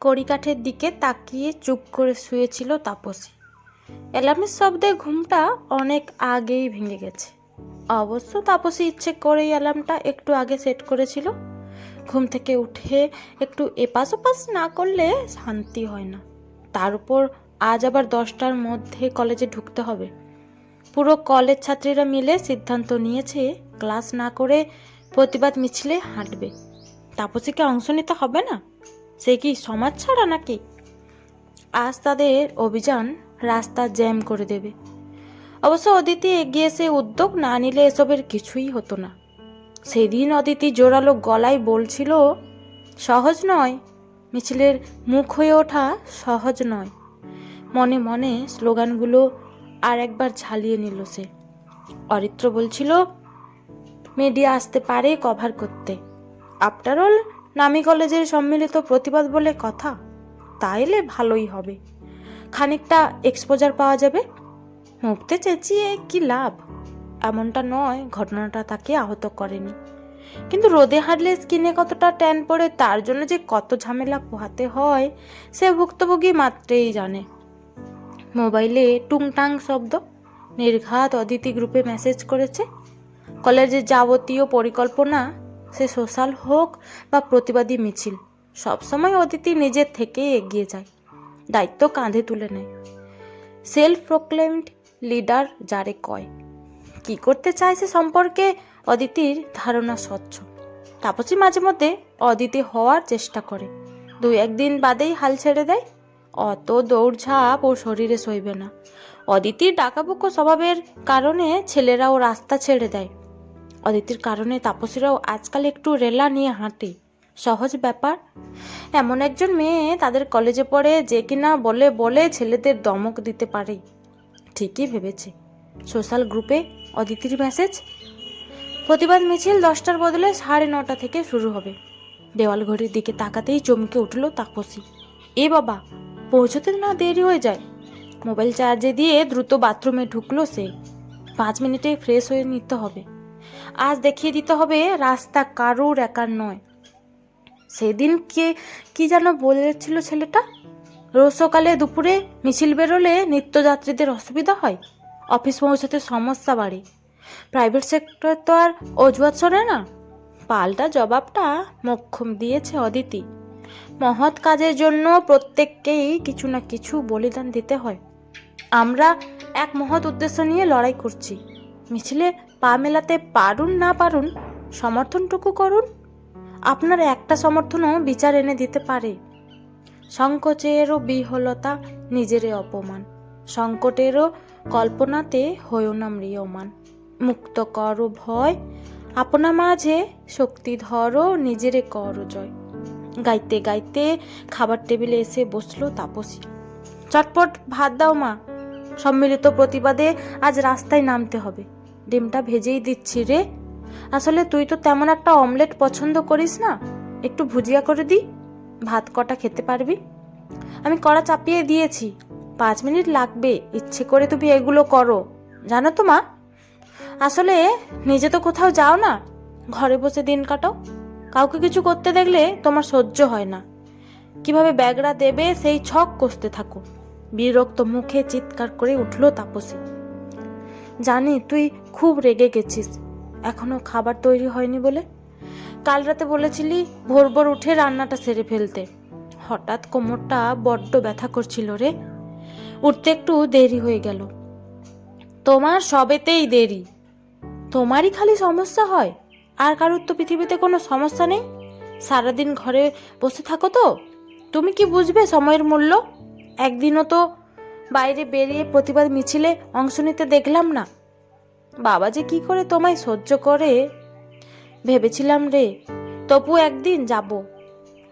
কড়িকাঠের দিকে তাকিয়ে চুপ করে শুয়েছিল তাপসী। অ্যালার্মের শব্দে ঘুমটা অনেক আগেই ভেঙে গেছে। অবশ্য তাপসী ইচ্ছে করেই অ্যালার্মটা একটু আগে সেট করেছিল। ঘুম থেকে উঠে একটু এপাশ ওপাশ না করলে শান্তি হয় না। তার উপর আজ আবার 10টার মধ্যে কলেজে ঢুকতে হবে। পুরো কলেজ ছাত্রীরা মিলে সিদ্ধান্ত নিয়েছে ক্লাস না করে প্রতিবাদ মিছিলে হাঁটবে। তাপসীকে অংশ নিতে হবে না? সে কি সমাজ ছাড়া নাকি? আজ তাদের অভিযান রাস্তা জ্যাম করে দেবে। অবশ্য অদিতি এগিয়ে এসে উদ্যোগ না নিলে এসবের কিছুই হতো না। সেদিন অদিতি জোরালো গলায় বলছিল, সহজ নয়, মিছিলের মুখ হয়ে ওঠা সহজ নয়। মনে মনে স্লোগানগুলো আর একবার ঝালিয়ে নিল সে। অরিত্র বলছিল, মিডিয়া আসতে পারে কভার করতে। আফটার অল নামী কলেজের সম্মিলিত প্রতিবাদ বলে কথা, তাইলে ভালোই হবে, খানিকটা এক্সপোজার পাওয়া যাবে। মুখতে চেঁচিয়ে কি লাভ? এমনটা নয় ঘটনাটা তাকে আহত করেনি, কিন্তু রোদে হাঁটলে স্কিনে কতটা ট্যান পড়ে তার জন্য যে কত ঝামেলা পোহাতে হয় সে ভুক্তভোগী মাত্রেই জানে। মোবাইলে টুংটাং শব্দ। নির্ঘাত অদিতি গ্রুপে মেসেজ করেছে, কলেজের যাবতীয় পরিকল্পনা, সে সোশ্যাল হোক বা প্রতিবাদী মিছিল, সবসময় অদিতি নিজের থেকেই এগিয়ে যায়, দায়িত্ব কাঁধে তুলে নেয়। সেলফ প্রোক্লেমড লিডার যারে কয়। কি করতে চায় সে সম্পর্কে অদিতির ধারণা স্বচ্ছ। তাপসী মাঝে মধ্যে অদিতি হওয়ার চেষ্টা করে, 2-1 দিন বাদেই হাল ছেড়ে দেয়। অত দৌড়ঝাঁপ ও শরীরে সইবে না। অদিতির ডাকাবুকো স্বভাবের কারণে ছেলেরাও রাস্তা ছেড়ে দেয়। অদিতির কারণে তাপসীরাও আজকাল একটু রেলা নিয়ে হাঁটে। সহজ ব্যাপার। এমন একজন মেয়ে তাদের কলেজে পড়ে যে কিনা বলে বলে ছেলেদের দমক দিতে পারে। ঠিকই ভেবেছে। সোশ্যাল গ্রুপে অদিতির মেসেজ, প্রতিবাদ মিছিল 10টার বদলে 9:30 থেকে শুরু হবে। দেওয়াল ঘড়ির দিকে তাকাতেই চমকে উঠল তাপসী। এ বাবা, পৌঁছতে না দেরি হয়ে যায়। মোবাইল চার্জে দিয়ে দ্রুত বাথরুমে ঢুকলো সে। 5 মিনিটে ফ্রেশ হয়ে নিতে হবে। আজ দেখিয়ে দিতে হবে রাস্তা কারুর একার নয়। সেদিন কি যেন বলেছিল ছেলেটা, রোজ সকালে দুপুরে মিছিল বেরোলে নিত্যযাত্রীদের অসুবিধা হয়, অফিস পৌঁছতে সমস্যা বাড়ে, প্রাইভেট সেক্টর তো আর অজুহাত শোনে না। পাল্টা জবাবটা মোক্ষম দিয়েছে অদিতি। মহৎ কাজের জন্য প্রত্যেককেই কিছু না কিছু বলিদান দিতে হয়। আমরা এক মহৎ উদ্দেশ্য নিয়ে লড়াই করছি। মিছিলে পা মেলাতে পারুন না পারুন, সমর্থনটুকু করুন। আপনার একটা সমর্থনও বিচার এনে দিতে পারে। সংকোচেরও বিহলতা নিজেরে অপমান, সংকটেরও কল্পনাতে হয়েও না ম্রিয়মান। মুক্ত করো ভয়, আপনা মাঝে শক্তি ধরো, নিজেরে করো জয়। গাইতে গাইতে খাবার টেবিলে এসে বসলো তাপসী। চটপট ভাত দাও মা, সম্মিলিত প্রতিবাদে আজ রাস্তায় নামতে হবে। ডিমটা ভেজেই দিচ্ছি রে। আসলে তুই তো তেমন একটা অমলেট পছন্দ করিস না, একটু ভুজিয়া করে দি, ভাত কটা খেতে পারবি। আমি কড়া চাপিয়ে দিয়েছি, 5 মিনিট লাগবে। ইচ্ছে করে তুমি এগুলো করো, জানো তো মা। আসলে নিজে তো কোথাও যাও না, ঘরে বসে দিন কাটাও। কাউকে কিছু করতে দেখলে তোমার সহ্য হয় না। কিভাবে ব্যাগরা দেবে সেই ছক কষতে থাকো। বিরক্ত মুখে চিৎকার করে উঠল তাপসী। জানি তুই খুব রেগে গেছিস এখনো খাবার তৈরি হয়নি বলে। কাল রাতে বলেছিলি ভোর ভোর উঠে রান্নাটা সেরে ফেলতে। হঠাৎ কোমরটা বড্ড ব্যথা করছিল রে, উঠতে একটু দেরি হয়ে গেল। তোমার সবেতেই দেরি। তোমারই খালি সমস্যা হয়, আর কারোর তো পৃথিবীতে কোনো সমস্যা নেই। সারাদিন ঘরে বসে থাকো তো, তুমি কি বুঝবে সময়ের মূল্য? একদিনও তো বাইরে বেরিয়ে প্রতিবাদ মিছিলে অংশ নিতে দেখলাম না। বাবা যে কি করে তোমায় সহ্য করে ভেবেছিলাম রে। তবু একদিন যাব,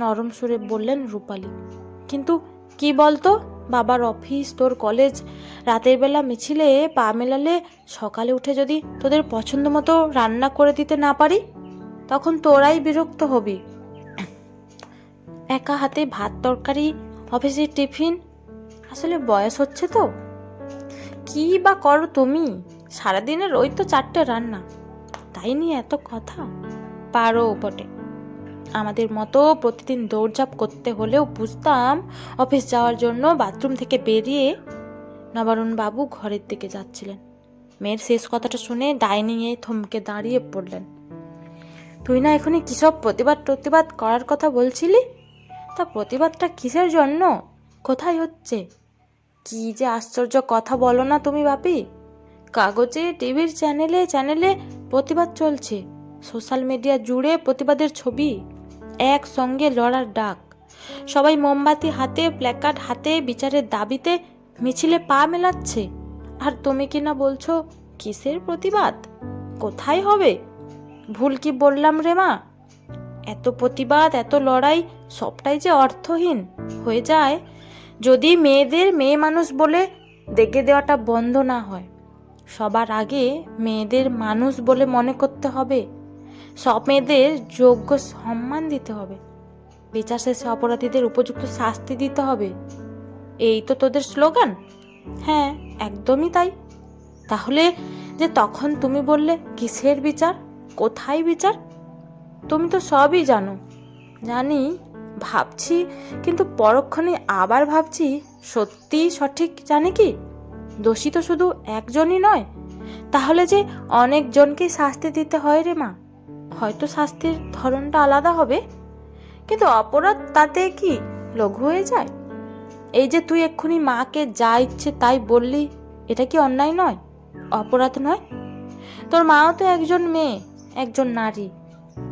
নরম সুরে বললেন রূপালী। কিন্তু কি বলতো, বাবার অফিস, তোর কলেজ, রাতের বেলা মিছিলে পা মেলালে, সকালে উঠে যদি তোদের পছন্দ মতো রান্না করে দিতে না পারি, তখন তোরাই বিরক্ত হবি। একা হাতে ভাত তরকারি, অফিসের টিফিন। আসলে বয়স হচ্ছে তো। কি বা করো তুমি, সারাদিনের ওই তো 4টে রান্না, তাই নিয়ে এত কথা। পারো বটে। আমাদের মতো প্রতিদিন দৌড়ঝাঁপ করতে হলেও বুঝতাম অফিস যাওয়ার জন্য বাথরুম থেকে বেরিয়ে নবারুণবাবু ঘরের দিকে যাচ্ছিলেন। মেয়ের শেষ কথাটা শুনে ডাইনিংয়ে থমকে দাঁড়িয়ে পড়লেন। তুই না এখনই কিসব প্রতিবাদ করার কথা বলছিলি? তা প্রতিবাদটা কিসের জন্য? কোথায় হচ্ছে? কি যে আশ্চর্য কথা বলো না তুমি বাপি। কাগজে, টিভির চ্যানেলে প্রতিবাদ চলছে। সোশ্যাল মিডিয়া জুড়ে প্রতিবাদের ছবি, একসঙ্গে লড়ার ডাক। সবাই মোমবাতি হাতে, প্ল্যাকার্ড হাতে বিচারের দাবিতে মিছিলে পা মেলাচ্ছে। আর তুমি কি না বলছো কিসের প্রতিবাদ? কোথায় হবে? ভুল কি বললাম রে মা? এত প্রতিবাদ, এত লড়াই সবটাই যে অর্থহীন হয়ে যায় যদি মেয়েদের মেয়ে মানুষ বলে দেখে দেওয়াটা বন্ধ না হয়। সবার আগে মেয়েদের মানুষ বলে মনে করতে হবে। সব মেয়েদের যোগ্য সম্মান দিতে হবে। বিচার শেষে অপরাধীদের উপযুক্ত শাস্তি দিতে হবে। এই তো তোদের স্লোগান? হ্যাঁ, একদমই তাই। তাহলে যে তখন তুমি বললে কিসের বিচার, কোথায় বিচার? তুমি তো সবই জানো। জানি, ভাবছি, কিন্তু পরক্ষণে আবার ভাবছি সত্যি সঠিক জানি কি? দোষী তো শুধু একজনই নয়, তাহলে যে অনেকজনকেই শাস্তি দিতে হয় রে মা। হয়তো শাস্তির ধরনটা আলাদা হবে, কিন্তু অপরাধ তাতে কি লঘু হয়ে যায়? এই যে তুই এক্ষুনি মাকে যা ইচ্ছে তাই বললি, এটা কি অন্যায় নয়? অপরাধ নয়? তোর মাও তো একজন মেয়ে, একজন নারী।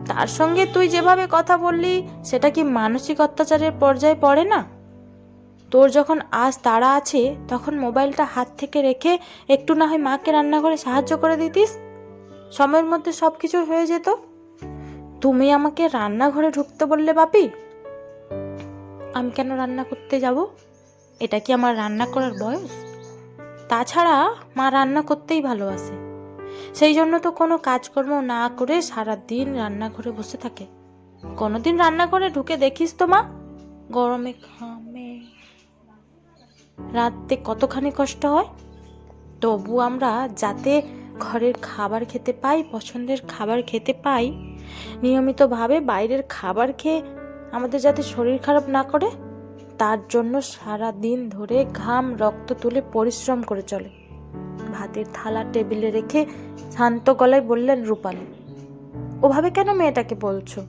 তার সঙ্গে তুই যেভাবে কথা বললি সেটা কি মানসিক অত্যাচারের পর্যায়ে পড়ে না? তোর যখন আজ তাড়া আছে তখন মোবাইলটা হাত থেকে রেখে একটু না হয় মাকে রান্নাঘরে সাহায্য করে দিতিস, সময়ের মধ্যে সব কিছু হয়ে যেত। তুমি আমাকে রান্নাঘরে ঢুকতে বললে বাপি? আমি কেন রান্না করতে যাব? এটা কি আমার রান্না করার বয়স? তাছাড়া মা রান্না করতেই ভালোবাসে, সেই জন্য তো কোনো কাজকর্ম না করে সারাদিন রান্নাঘরে বসে থাকে। কোনোদিন রান্নাঘরে ঢুকে দেখিস তো মা? গরমে ঘামে রাতে কতখানি কষ্ট হয়। তবু আমরা যাতে ঘরের খাবার খেতে পাই, পছন্দের খাবার খেতে পাই, নিয়মিতভাবে বাইরের খাবার খেয়ে আমাদের যাতে শরীর খারাপ না করে, তার জন্য সারা দিন ধরে ঘাম রক্ত তুলে পরিশ্রম করে চলে। ভাতের থালা টেবিলে রেখে শান্ত গলায় বললেন রূপালী, ওভাবে কেন মেয়েটাকে বলছো?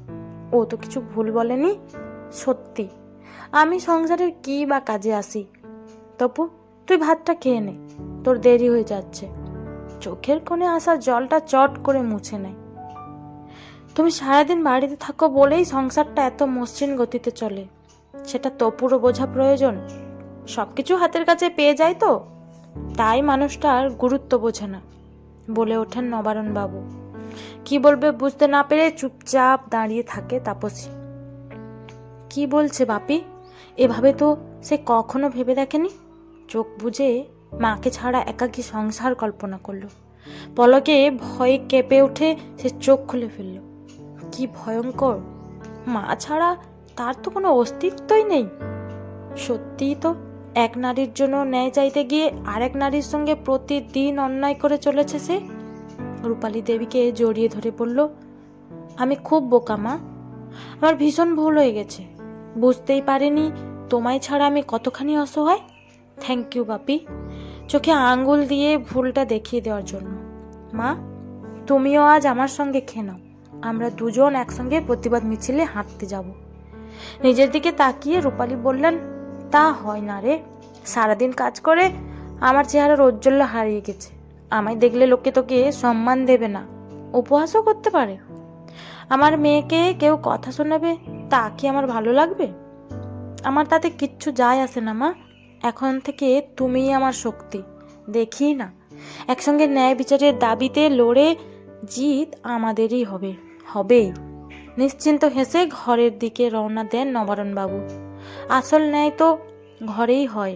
ও তো কিছু ভুল বলেনি। সত্যি আমি সংসারের কি বা কাজে আসি? তপু, তুই ভাতটা খেয়ে নে, তোর দেরি হয়ে যাচ্ছে। চোখের কোণে আসা জলটা চট করে মুছে নেয়। তুমি সারাদিন বাড়িতে থাকো বলেই সংসারটা এত মসৃণ গতিতে চলে, সেটা তপুরও বোঝা প্রয়োজন। সবকিছু হাতের কাছে পেয়ে যায় তো, তাই মানুষটার গুরুত্ব বোঝে না, বলে ওঠেন নবারুণবাবু। কি বলবে বুঝতে না পেরে চুপচাপ দাঁড়িয়ে থাকে তাপসী। কি বলছে বাপি? এভাবে তো সে কখনো ভেবে দেখেনি। চোখ বুজে মাকে ছাড়া একাকী সংসার কল্পনা করলো। পলকে ভয়ে কেঁপে উঠে সে চোখ খুলে ফেলল। কি ভয়ঙ্কর! মা ছাড়া তার তো কোনো অস্তিত্বই নেই। সত্যিই তো, এক নারীর জন্য ন্যায় চাইতে গিয়ে আরেক নারীর সঙ্গে প্রতিদিন অন্যায় করে চলেছে সে। রূপালী দেবীকে জড়িয়ে ধরে বলল, আমি খুব বোকা মা, আমার ভীষণ ভুল হয়ে গেছে। বুঝতেই পারিনি তোমায় ছাড়া আমি কতখানি অসহায়। থ্যাংক ইউ বাপি, চোখে আঙ্গুল দিয়ে ভুলটা দেখিয়ে দেওয়ার জন্য। মা, তুমিও আজ আমার সঙ্গে খেয়ে নাও, আমরা দুজন একসঙ্গে প্রতিবাদ মিছিলে হাঁটতে যাব। নিজের দিকে তাকিয়ে রূপালী বললেন, তা হয় না রে, সারাদিন কাজ করে আমার চেহারার ঔজ্জ্বল্য হারিয়ে গেছে। আমায় দেখলে লোকে তোকে সম্মান দেবে না, উপহাসও করতে পারে। আমার মেয়েকে কেউ কথা শোনাবে, তা কি আমার ভালো লাগবে? আমার তাতে কিচ্ছু যায় আসে না মা। এখন থেকে তুমিই আমার শক্তি। দেখি না, একসঙ্গে ন্যায় বিচারের দাবিতে লড়ে জিত আমাদেরই হবেই। নিশ্চিন্ত হেসে ঘরের দিকে রওনা দেন নবারুণবাবু। আসল ন্যায় তো ঘরেই হয়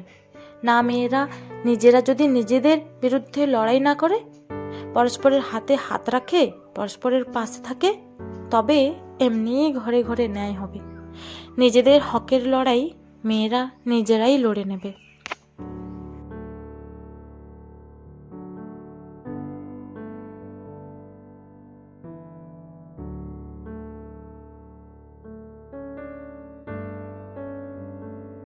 না। মেয়েরা নিজেরা যদি নিজেদের বিরুদ্ধে লড়াই না করে, পরস্পরের হাতে হাত রাখে, পরস্পরের পাশে থাকে, তবে এমনিই ঘরে ঘরে ন্যায় হবে। নিজেদের হকের লড়াই মেয়েরা নিজেরাই লড়ে নেবে।